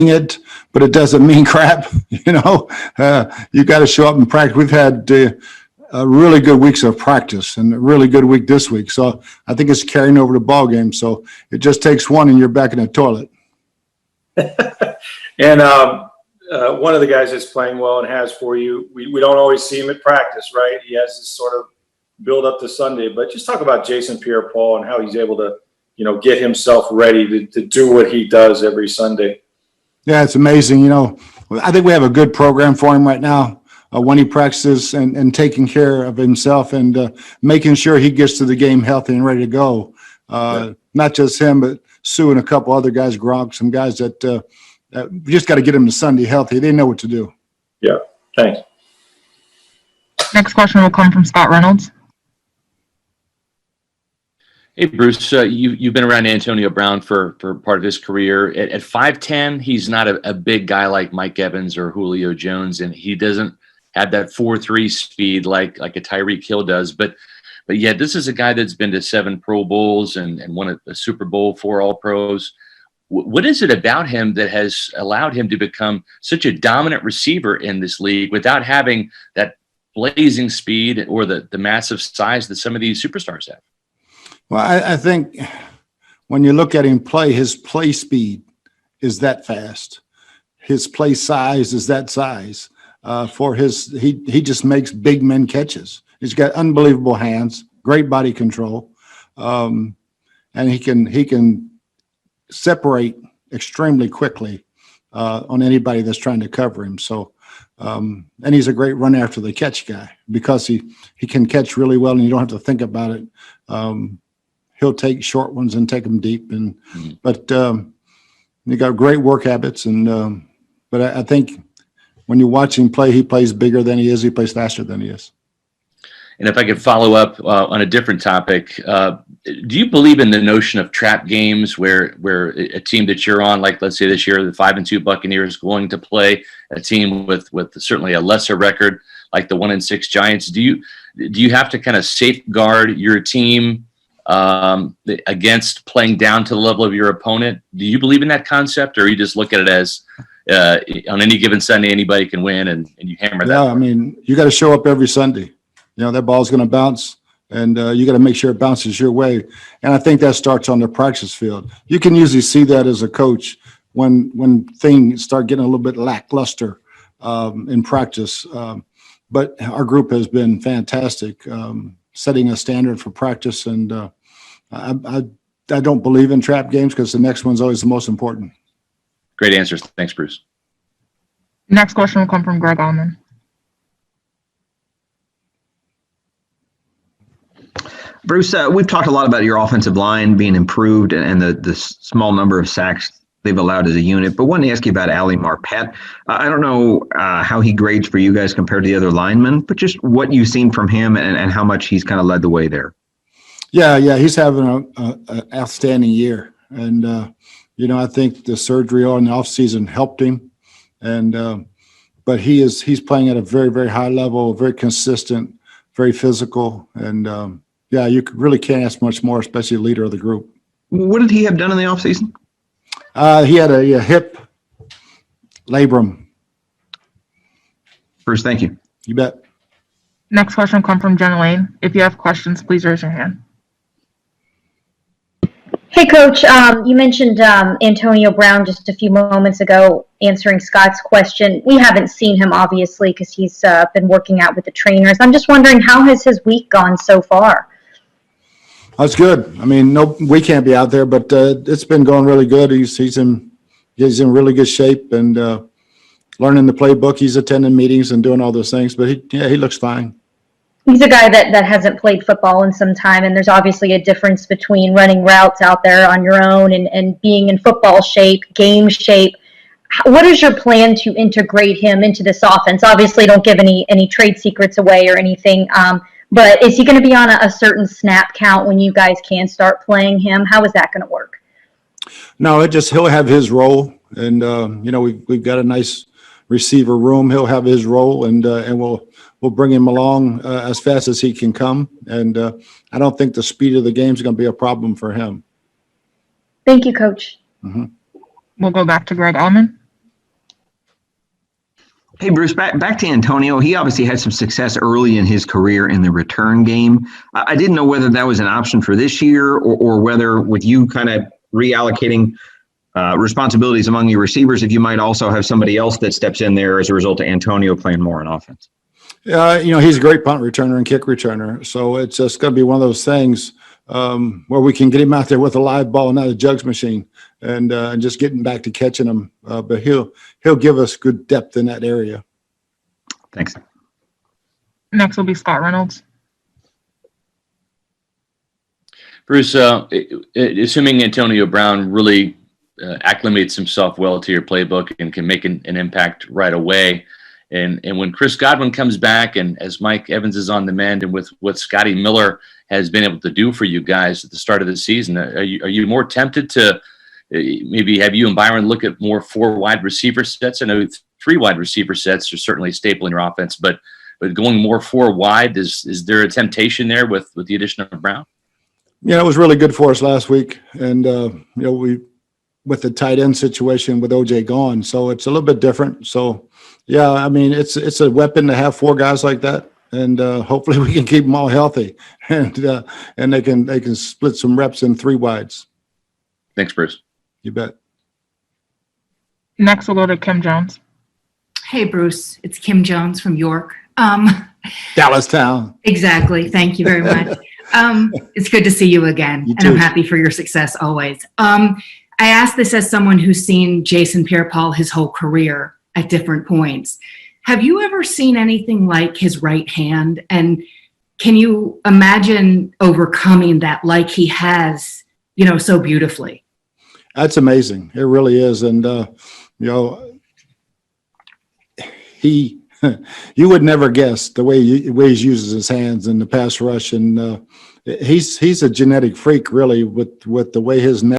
it, but it doesn't mean crap. You got to show up and practice. We've had really good weeks of practice and a really good week this week. So I think it's carrying over the ball game. So it just takes one and you're back in the toilet. And one of the guys that's playing well and has for you, we don't always see him at practice, right? He has this sort of build up to Sunday, but just talk about Jason Pierre-Paul and how he's able to, get himself ready to do what he does every Sunday. Yeah, it's amazing. I think we have a good program for him right now when he practices and taking care of himself and making sure he gets to the game healthy and ready to go. Not just him, but Sue and a couple other guys, Gronk, some guys that we just got to get them to Sunday healthy. They know what to do. Yeah, thanks. Next question will come from Scott Reynolds. Hey, Bruce, you've been around Antonio Brown for part of his career. At 5'10", he's not a big guy like Mike Evans or Julio Jones, and he doesn't have that 4.3 speed like a Tyreek Hill does. But yet this is a guy that's been to 7 Pro Bowls and won a Super Bowl, 4 All-Pros. What is it about him that has allowed him to become such a dominant receiver in this league without having that blazing speed or the massive size that some of these superstars have? Well, I think when you look at him play, his play speed is that fast. His play size is that size. He just makes big men catches. He's got unbelievable hands, great body control, and he can separate extremely quickly on anybody that's trying to cover him. So, and he's a great run after the catch guy because he can catch really well, and you don't have to think about it. He'll take short ones and take them deep, but he got great work habits. And but I think when you watch him play, he plays bigger than he is. He plays faster than he is. And if I could follow up on a different topic, do you believe in the notion of trap games where a team that you're on, like let's say this year, the 5-2 Buccaneers, going to play a team with certainly a lesser record like the 1-6 Giants? Do you have to kind of safeguard your team against playing down to the level of your opponent? Do you believe in that concept, or you just look at it as on any given Sunday anybody can win and you hammer that? Yeah, I mean, you got to show up every Sunday. That ball's going to bounce, and you got to make sure it bounces your way. And I think that starts on the practice field. You can usually see that as a coach when things start getting a little bit lackluster in practice. But our group has been fantastic, setting a standard for practice. And I don't believe in trap games because the next one's always the most important. Great answers. Thanks, Bruce. Next question will come from Greg Allman. Bruce, we've talked a lot about your offensive line being improved and the small number of sacks they've allowed as a unit, but wanted to ask you about Ali Marpet. I don't know how he grades for you guys compared to the other linemen, but just what you've seen from him and how much he's kind of led the way there. Yeah, he's having an outstanding year. And, I think the surgery on the offseason helped him. And but he's playing at a very, very high level, very consistent, very physical. And, you really can't ask much more, especially the leader of the group. What did he have done in the offseason? He had a hip labrum. Bruce, thank you. You bet. Next question will come from Jen Lane. If you have questions, please raise your hand. Hey, Coach. You mentioned Antonio Brown just a few moments ago answering Scott's question. We haven't seen him, obviously, because he's been working out with the trainers. I'm just wondering, how has his week gone so far? That's good. I mean, we can't be out there, but it's been going really good. He's in really good shape and learning the playbook. He's attending meetings and doing all those things, but he looks fine. He's a guy that hasn't played football in some time, and there's obviously a difference between running routes out there on your own and being in football shape, game shape. What is your plan to integrate him into this offense? Obviously, don't give any trade secrets away or anything, but is he going to be on a certain snap count when you guys can start playing him? How is that going to work? No, he'll have his role, and we've got a nice receiver room. He'll have his role, and we'll bring him along as fast as he can come. And I don't think the speed of the game is going to be a problem for him. Thank you, Coach. Mm-hmm. We'll go back to Greg Allman. Hey, Bruce, back to Antonio. He obviously had some success early in his career in the return game. I didn't know whether that was an option for this year or whether with you kind of reallocating responsibilities among your receivers, if you might also have somebody else that steps in there as a result of Antonio playing more on offense. He's a great punt returner and kick returner. So it's just going to be one of those things where we can get him out there with a live ball, not a jugs machine, and just getting back to catching him. But he'll give us good depth in that area. Thanks. Next will be Scott Reynolds. Bruce, assuming Antonio Brown really acclimates himself well to your playbook and can make an impact right away, and when Chris Godwin comes back, and as Mike Evans is on the mend, and with what Scotty Miller has been able to do for you guys at the start of the season, are you more tempted to maybe have you and Byron look at more 4 wide receiver sets? I know 3 wide receiver sets are certainly a staple in your offense, but going more 4 wide, is there a temptation there with the addition of Brown? Yeah, it was really good for us last week, and we with the tight end situation with OJ gone, so it's a little bit different. So yeah, I mean it's a weapon to have 4 guys like that, and hopefully we can keep them all healthy, and they can split some reps in 3 wides. Thanks, Bruce. You bet. Next we'll go to Kim Jones. Hey, Bruce. It's Kim Jones from York. Dallas Town. Exactly. Thank you very much. It's good to see you again, You and I'm too. happy for your success always. I ask this as someone who's seen Jason Pierre-Paul his whole career at different points. Have you ever seen anything like his right hand? And can you imagine overcoming that like he has, so beautifully? That's amazing. It really is. And, you would never guess the way he uses his hands in the pass rush. And he's a genetic freak, really, with the way his neck